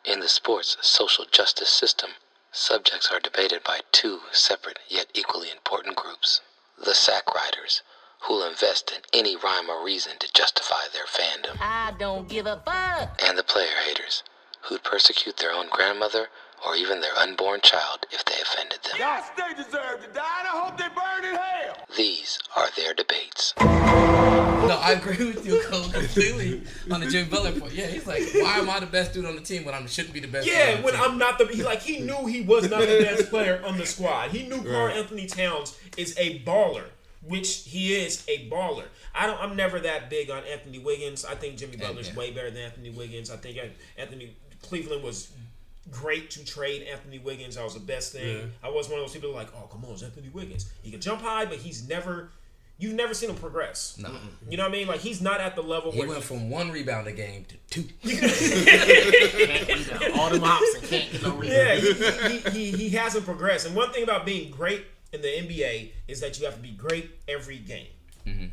In the sport's social justice system, subjects are debated by two separate yet equally important groups. The sack riders, who'll invest in any rhyme or reason to justify their fandom. I don't give a fuck. And the player haters, who'd persecute their own grandmother or even their unborn child if they offended them. Yes, they deserve to die, and I hope they burn in hell. These are their debates. No, I agree with you, Cole, completely on the Jimmy Butler point. Yeah, he's like, why am I the best dude on the team when I shouldn't be the best? Yeah, when I'm not the. He knew he was not the best player on the squad. He knew Karl Anthony Towns is a baller, which he is a baller. I'm never that big on Anthony Wiggins. I think Jimmy Butler's way better than Anthony Wiggins. I think Cleveland was great to trade Anthony Wiggins. That was the best thing. Yeah. I was one of those people like, oh, come on, it's Anthony Wiggins. He can jump high, but you've never seen him progress. No. You know what I mean? Like, he's not at the level where he went from 1 rebound a game to 2. All them hops and can't get no rebound. Yeah, he hasn't progressed. And one thing about being great in the NBA is that you have to be great every game. Mm-hmm.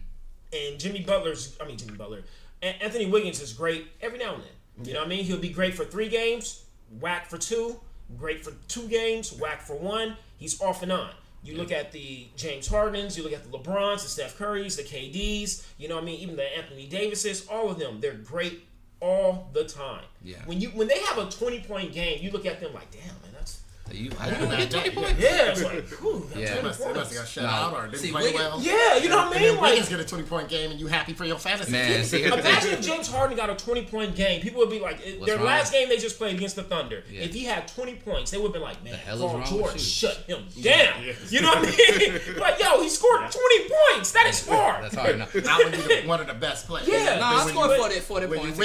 And Anthony Wiggins is great every now and then. You know what I mean? He'll be great for 3 games, whack for 2, great for 2 games, whack for 1. He's off and on. You look at the James Hardens, you look at the LeBrons, the Steph Currys, the KDs, you know what I mean? Even the Anthony Davises, all of them, they're great all the time. Yeah. When they have a 20-point game, you look at them like, damn, man, that's... You get 20 points? Yeah, it's like, whew, yeah. They must have got shut out or didn't play well. Yeah, you know what I mean? And then Wiggins get a 20-point game and you happy for your fantasy team. Imagine if James Harden got a 20-point game. People would be like, their last game they just played against the Thunder. Yeah. If he had 20 points, they would have been like, man, Paul George, shut him down. Yeah. You know what I mean? Like, yo, he scored 20 points. That is hard. That's hard enough. Not when you're one of the best players. Yeah. No, I scored 40 points.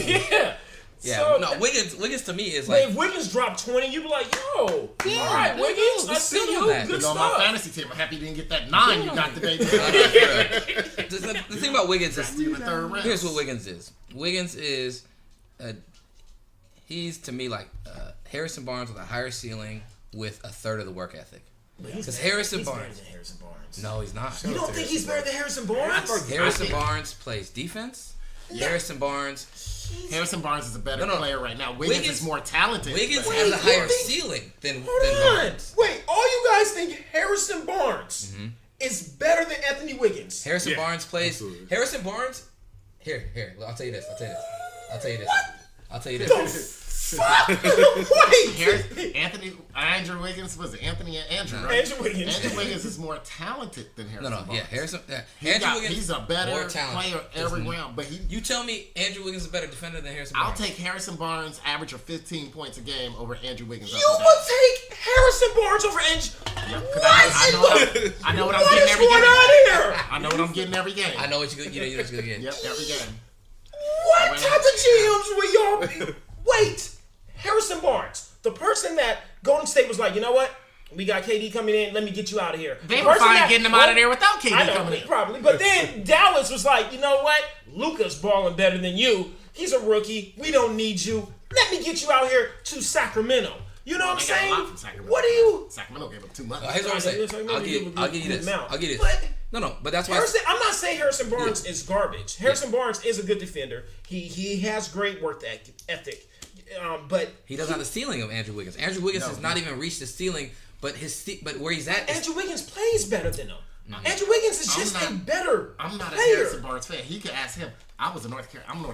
Yeah. Yeah, so, no, Wiggins to me is like... If Wiggins dropped 20, you'd be like, yo, all right, Wiggins, I see you. Good stuff. On my fantasy team, I'm happy you didn't get that 9 you got today. The thing about Wiggins is... Here's what Wiggins is. Wiggins is... he's, to me, like Harrison Barnes with a higher ceiling with a third of the work ethic. Because Harrison Barnes... better than Harrison Barnes. No, he's not. You don't think he's better than Harrison Barnes? Harrison Barnes plays defense. Yeah. Harrison Barnes is a better player right now. Wiggins is more talented. Wiggins has a higher ceiling than Barnes. Wait, all you guys think Harrison Barnes is better than Anthony Wiggins? Harrison Barnes plays... Absolutely. Harrison Barnes... Here. I'll tell you this. Fuck! Wait! Andrew Wiggins was it Anthony and Andrew, right? Andrew Wiggins. Andrew Wiggins is more talented than Harrison Barnes. Harrison. Wiggins. He's a better player every round. But you tell me Andrew Wiggins is a better defender than Harrison Barnes. I'll take Harrison Barnes' average of 15 points a game over Andrew Wiggins. You would take Harrison Barnes over Andrew? What? I know what I'm getting every game. What is going on here? I know what I'm getting every game. I know what you're going to get. Yep, every game. What type of GMs were y'all? Wait. Harrison Barnes, the person that Golden State was like, you know what? We got KD coming in. Let me get you out of here. They were fine getting him out of there without KD coming in. Probably. But then Dallas was like, you know what? Luka's balling better than you. He's a rookie. We don't need you. Let me get you out here to Sacramento. You know what I'm saying? What do you... Sacramento gave up too much. Here's what I'm saying. I'll give you this. But no. But that's why I'm not saying Harrison Barnes is garbage. Harrison Barnes is a good defender. He has great work ethic. But he doesn't have the ceiling of Andrew Wiggins. Andrew Wiggins has not even reached the ceiling, but where he's at. Andrew Wiggins plays better than him. Andrew Wiggins is just a better I'm not player. A Harrison Barnes fan. He could ask him. I'm a North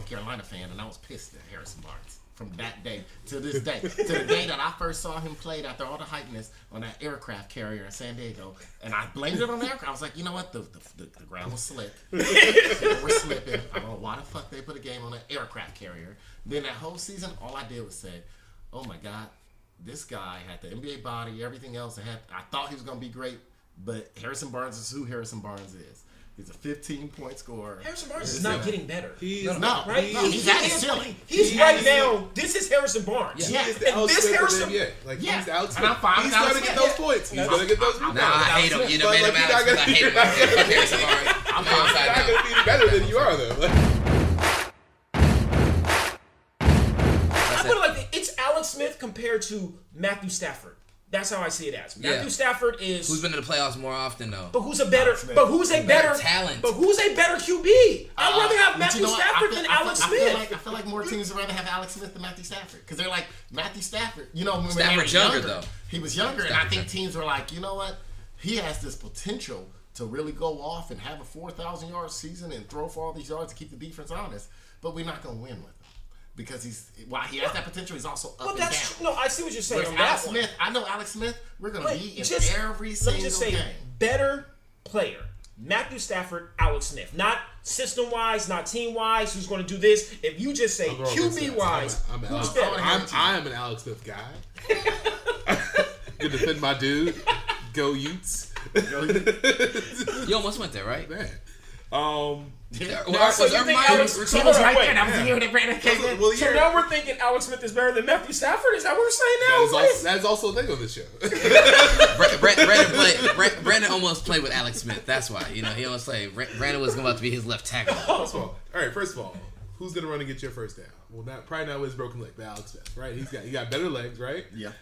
Carolina fan, and I was pissed at Harrison Barnes from that day to this day. To the day that I first saw him played after all the hypeness on that aircraft carrier in San Diego, and I blamed it on the aircraft. I was like, you know what? The ground was slick. People were slipping. I don't know why the fuck they put a game on an aircraft carrier. Then that whole season, all I did was say, oh my God, this guy had the NBA body, everything else. I thought he was going to be great, but Harrison Barnes is who Harrison Barnes is. He's a 15-point scorer. Harrison Barnes is not getting better. He's at his ceiling. He's right now. This is Harrison Barnes. Yeah. This Harrison. He's the outside. He's going to get those points. He's going to get those rebounds. Nah, I hate him. You know, made him out. I hate him. Harrison Barnes. I'm not going to be better than you are, though. Alex Smith compared to Matthew Stafford. That's how I see it as. Matthew Stafford is who's been to the playoffs more often though. But who's a better talent? But who's a better QB? I'd rather have Matthew Stafford than Alex Smith. I feel like more teams would rather have Alex Smith than Matthew Stafford because they're like Matthew Stafford. You know, when Stafford's younger though. He was younger, and I think teams were like, you know what? He has this potential to really go off and have a 4,000 yard season and throw for all these yards to keep the defense honest. But we're not gonna win with him. Because while he has that potential, he's also up and down. No, I see what you're saying. Alex Smith, I know Alex Smith. We're gonna be in every single game. Let me just say, better player, Matthew Stafford, Alex Smith. Not system wise, not team wise. Who's going to do this? If you just say QB wise, who's better? I am an Alex Smith guy. Good to defend my dude. Go Utes. You almost went there, right? Man. So now we're thinking Alex Smith is better than Matthew Stafford? Is that what we're saying now? That's also a thing on this show. Brandon almost played with Alex Smith. That's why. You know, he almost played. Brandon was about to be his left tackle. First of all, who's going to run and get your first down? Well, probably not with his broken leg, but Alex Smith, right? He got better legs, right? Yeah.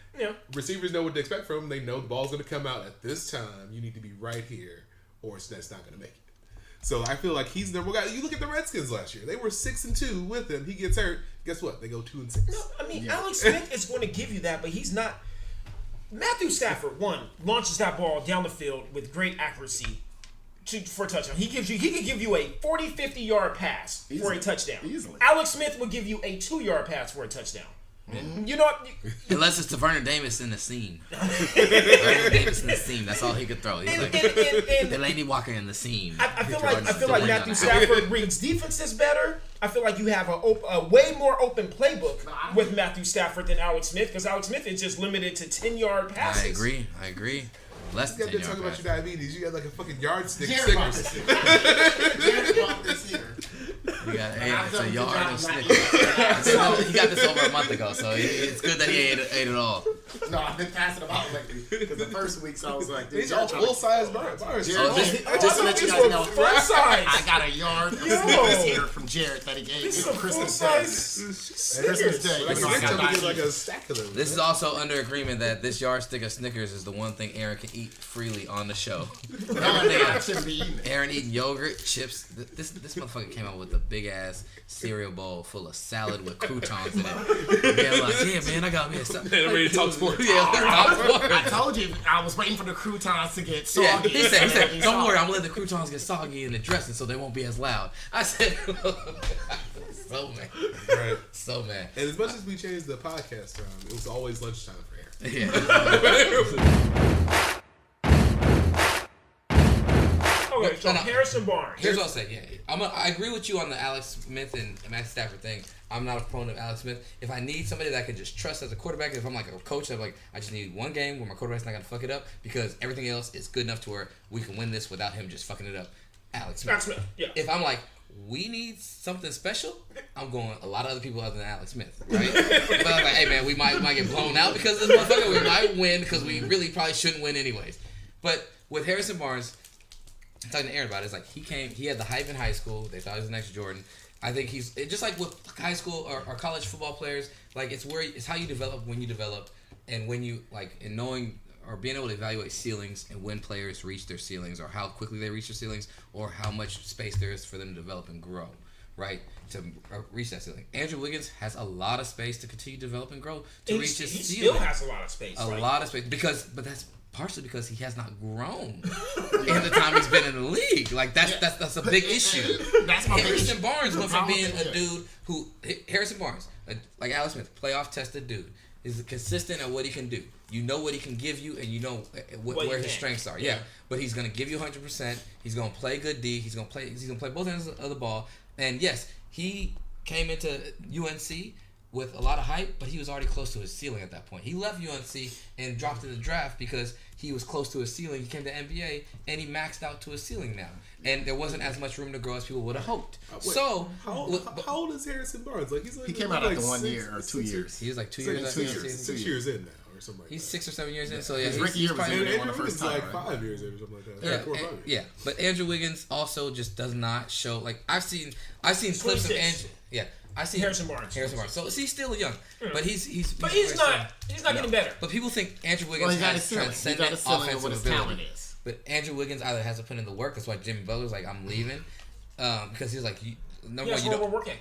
Receivers know what to expect from him. They know the ball's going to come out at this time. You need to be right here, or that's not going to make it. So I feel like he's the number one guy. You look at the Redskins last year; they were 6-2 with him. He gets hurt. Guess what? They go 2-6. No, I mean Alex Smith is going to give you that, but he's not. Matthew Stafford launches that ball down the field with great accuracy for a touchdown. He can give you a 40, 50 yard pass for a touchdown. Easily. Alex Smith will give you a 2-yard pass for a touchdown. Mm-hmm. You know, unless it's to Vernon Davis in the seam. Vernon Davis in the seam. That's all he could throw. He's like Delaney Walker in the seam. I feel like Matthew Stafford reads defenses better. I feel like you have a way more open playbook with Matthew Stafford than Alex Smith because Alex Smith is just limited to 10-yard passes. I agree. Less you than got to talk about your diabetes. You got like a fucking yardstick Jared stickers. You got it's a yard of Snickers. He got this over a month ago, so it's good that he ate it all. No, I've been passing them out lately because the first weeks I was like, these are full size bars. Just to let you guys know, I got a yard of Snickers here from Jared that he gave me for Christmas Day. Christmas Day. Like a stack of them. This is also under agreement that this yardstick of Snickers is the one thing Aaron can eat freely on the show. I shouldn't be eating it. Aaron eating yogurt, chips. This motherfucker came out with a big ass cereal bowl full of salad with croutons in it. Yeah, like, yeah, man, I got me a salad. Ready to talk sports. I told you I was waiting for the croutons to get soggy. Yeah, he said, don't worry, I'm gonna let the croutons get soggy in the dressing so they won't be as loud. I said, so mad. Right. So mad. And as much as we changed the podcast time, it was always lunchtime for Aaron. Yeah. Okay, so Harrison Barnes. Here's what I'll say. Yeah, I agree with you on the Alex Smith and Matthew Stafford thing. I'm not a proponent of Alex Smith. If I need somebody that I can just trust as a quarterback, if I'm like a coach, I'm like, I just need one game where my quarterback's not gonna fuck it up because everything else is good enough to where we can win this without him just fucking it up. Alex Smith. Yeah. If I'm like, we need something special, I'm going a lot of other people other than Alex Smith, right? But I'm like, hey man, we might get blown out because of this motherfucker. We might win because we really probably shouldn't win anyways. But with Harrison Barnes, I'm talking to Aaron about it. It's like he had the hype in high school. They thought he was the next Jordan. I think he's just like with high school or college football players. Like it's how you develop when you develop, and when you in knowing or being able to evaluate ceilings and when players reach their ceilings or how quickly they reach their ceilings or how much space there is for them to develop and grow, right? To reach that ceiling. Andrew Wiggins has a lot of space to continue to develop and grow to reach his ceiling. He still has a lot of space. A lot of space but that's partially because he has not grown in the time he's been in the league. Like that's a big issue. That's my Harrison Barnes went from being a dude who Harrison Barnes, like Alex Smith, playoff tested dude, is consistent at what he can do. You know what he can give you, and you know where his strengths are. Yeah, but he's gonna give you 100%. He's gonna play good D. He's gonna play both ends of the ball. And yes, he came into UNC with a lot of hype, but he was already close to his ceiling at that point. He left UNC and dropped to the draft because he was close to his ceiling. He came to NBA and he maxed out to his ceiling now, and there wasn't as much room to grow as people would have hoped. How old is Harrison Barnes? He came out after 1 year or 2 years. He was like 2 years. 6 years in now. Or something like he's that. 6 or 7 years in, so yeah, he's probably one of the first time, like 5 years in or something like that. Yeah, 4 or 5 years. Yeah. But Andrew Wiggins also just does not show. Like I've seen clips of Andrew. Yeah, I see Harrison Barnes. So he's still young, but he's not getting better. But people think Andrew Wiggins Well, he got has a transcendent ceiling of offensive what his ability. talent is. But Andrew Wiggins either hasn't put in the work. That's why Jimmy Butler's like, I'm leaving, because he's like, number one,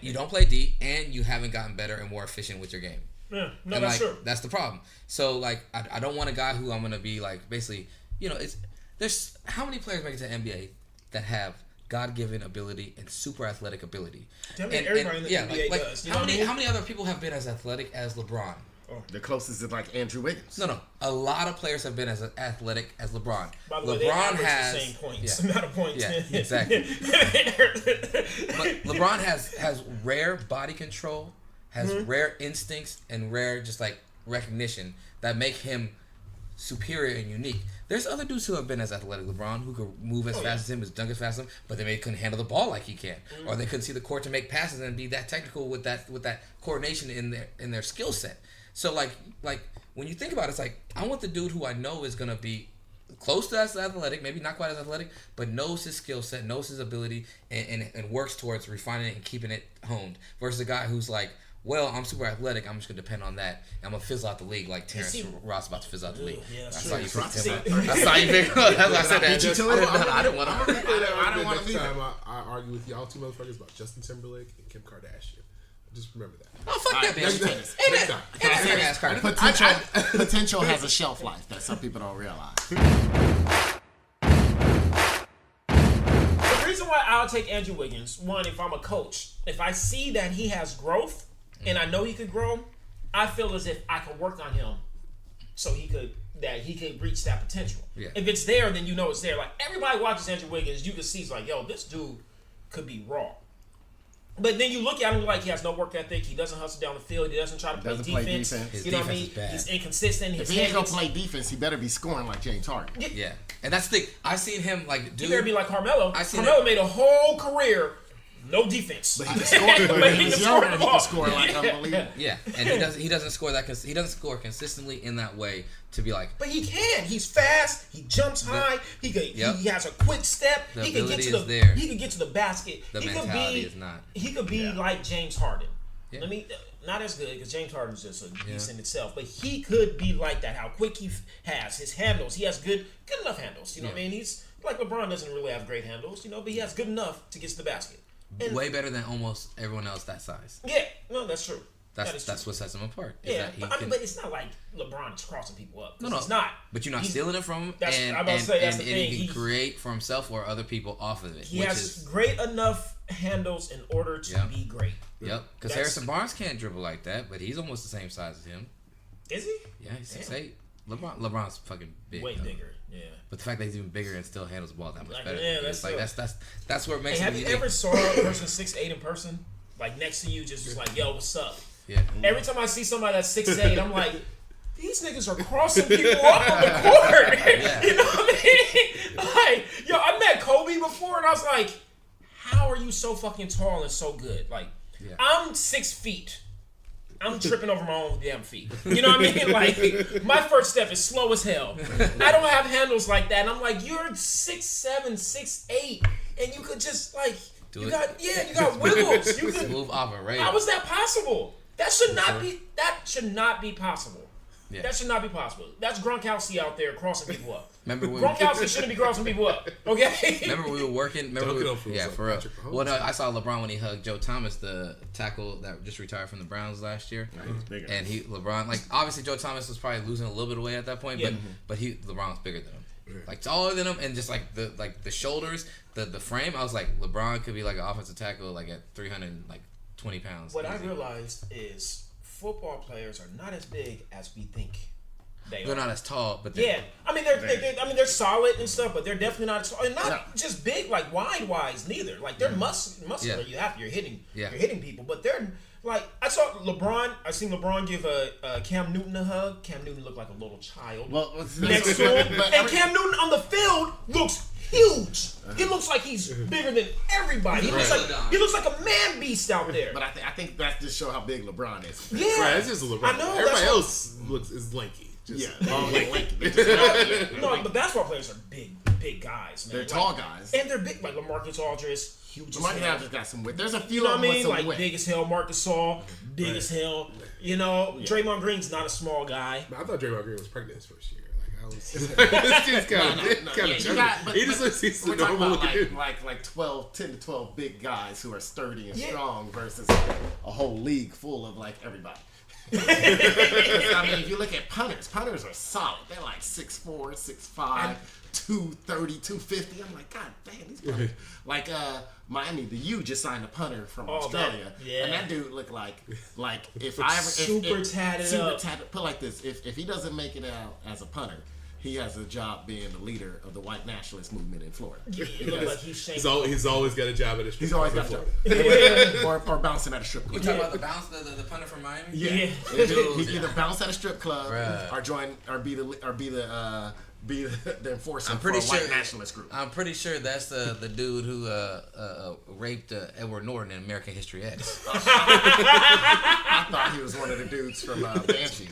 you don't play D, and you haven't gotten better and more efficient with your game. Yeah, no, and that's like, true. That's the problem. So like, I don't want a guy who I'm gonna be like, basically, there's how many players make it to the NBA that have God-given ability and super athletic ability. Everybody in the NBA does. How many other people have been as athletic as LeBron? The closest is like Andrew Wiggins. No. A lot of players have been as athletic as LeBron. By the way, LeBron they has the same points. Amount of points. Yeah, exactly. But LeBron has rare body control, has rare instincts, and rare just like recognition that make him superior and unique. There's other dudes who have been as athletic LeBron who could move as fast as him, as dunk as fast as him, but they maybe couldn't handle the ball like he can, or they couldn't see the court to make passes and be that technical with that coordination in their skill set. So like when you think about it, it's like I want the dude who I know is gonna be close to as athletic, maybe not quite as athletic, but knows his skill set, knows his ability, and works towards refining it and keeping it honed. Versus a guy who's like, well, I'm super athletic, I'm just going to depend on that. I'm going to fizzle out the league like Terrence Ross about to fizzle out the league. Yeah, that's how you picked him up. true. That's how you picked him up. That's why I said that. I didn't want to. I don't want next to. time I argue with y'all two motherfuckers about Justin Timberlake and Kim Kardashian. Just remember that. Oh, fuck that bitch. Potential has a shelf life that some people don't realize. The reason why I'll take Andrew Wiggins, one, if I'm a coach, if I see that he has growth and I know he could grow, I feel as if I can work on him so he could reach that potential. Yeah. If it's there, then you know it's there. Like everybody watches Andrew Wiggins, you can see it's like, yo, this dude could be raw. But then you look at him like he has no work ethic. He doesn't hustle down the field. He doesn't try to play defense. His you know what I defense mean? is bad. He's inconsistent. If he ain't gonna play defense, he better be scoring like James Harden. Yeah. And that's the thing. I seen him like, dude. He better be like Carmelo. Carmelo made a whole career no defense. But he can score. But he can score like unbelievable. Yeah, and he doesn't score that. He doesn't score consistently in that way to be like. But he can. He's fast. He jumps high. He has a quick step. The he can get to the. there. He can get to the basket. The he mentality is not. He could be like James Harden. Yeah. I mean, not as good because James Harden's just a beast in itself. But he could be like that. How quick he has his handles. He has good enough handles. You know what I mean? He's like LeBron doesn't really have great handles. You know, but he has good enough to get to the basket. And way better than almost everyone else that size. Yeah, no, that's true. That's what sets him apart. Yeah, but it's not like LeBron is crossing people up. No, it's not. But you're not stealing it from him, and he can create for himself or other people off of it. He has great enough handles in order to be great. Yep, because Harrison Barnes can't dribble like that, but he's almost the same size as him. Is he? Yeah, he's 6'8". LeBron's fucking big. Way bigger. Yeah. But the fact that he's even bigger and still handles the ball that much better. Yeah, that's what makes him unique. Have you ever saw a person 6'8" in person? Like next to you, just like, yo, what's up? Yeah. Every time I see somebody that's 6'8", I'm like, these niggas are crossing people up on the court. Yeah. You know what I mean? Like, yo, I met Kobe before, and I was like, how are you so fucking tall and so good? Like, I'm 6 feet. I'm tripping over my own damn feet. You know what I mean? Like, my first step is slow as hell. I don't have handles like that. And I'm like, you're 6'7", 6'8", and you could just like, you got wiggles. You could move off it, right? How is that possible? That should not be. That should not be possible. Yeah. That should not be possible. That's Gronkowski out there crossing people up. Remember Gronkowski shouldn't be crossing people up. Okay. Remember we were working. For real. Well, no, I saw LeBron when he hugged Joe Thomas, the tackle that just retired from the Browns last year. Yeah, he was bigger. And LeBron, like obviously Joe Thomas was probably losing a little bit of weight at that point, but LeBron was bigger than him, like taller than him, and just like the shoulders, the frame. I was like, LeBron could be like an offensive tackle, like at 320 pounds. What I realized is football players are not as big as we think they are. They're not as tall, but I mean they're solid and stuff, but they're definitely not as tall, and not just big like wide neither. Like they're muscular. You're hitting people, but they're like I seen LeBron give a Cam Newton a hug. Cam Newton looked like a little child next to him, and Cam Newton on the field looks huge. He looks like he's bigger than everybody. He looks like a man beast out there. But I think that just show how big LeBron is. Yeah, right. It's just LeBron. I know. Everybody else is lanky. Lanky. No, but basketball players are big big guys, man. They're tall guys. And they're big. Like LaMarcus Aldridge, huge as Marcus hell. Aldridge got some width. There's a few You know of what I them with mean? some Like width. big as hell. Marcus Gasol, big as hell. You know, Draymond Green's not a small guy. I thought Draymond Green was pregnant his first year. This dude's kind of he just looks he's a normal looking dude. Like 10 to 12 big guys who are sturdy and strong versus a whole league full of like everybody. I mean, if you look at punters are solid. They're like 6'4", 6'5", 230, 250. I'm like, God damn, these punters. Like Miami, the U just signed a punter from Australia, and that dude looked like if I ever super tatted up. Put like this, if he doesn't make it out as a punter, he has a job being the leader of the white nationalist movement in Florida. He looks like he's always got a job at a strip He's always got a job. or bouncing at a strip club. You talking about the bounce, the punter from Miami? Yeah. He either bounce at a strip club or join or be the enforcer for a white nationalist group. I'm pretty sure that's the dude who raped Edward Norton in American History X. I thought he was one of the dudes from Banshee.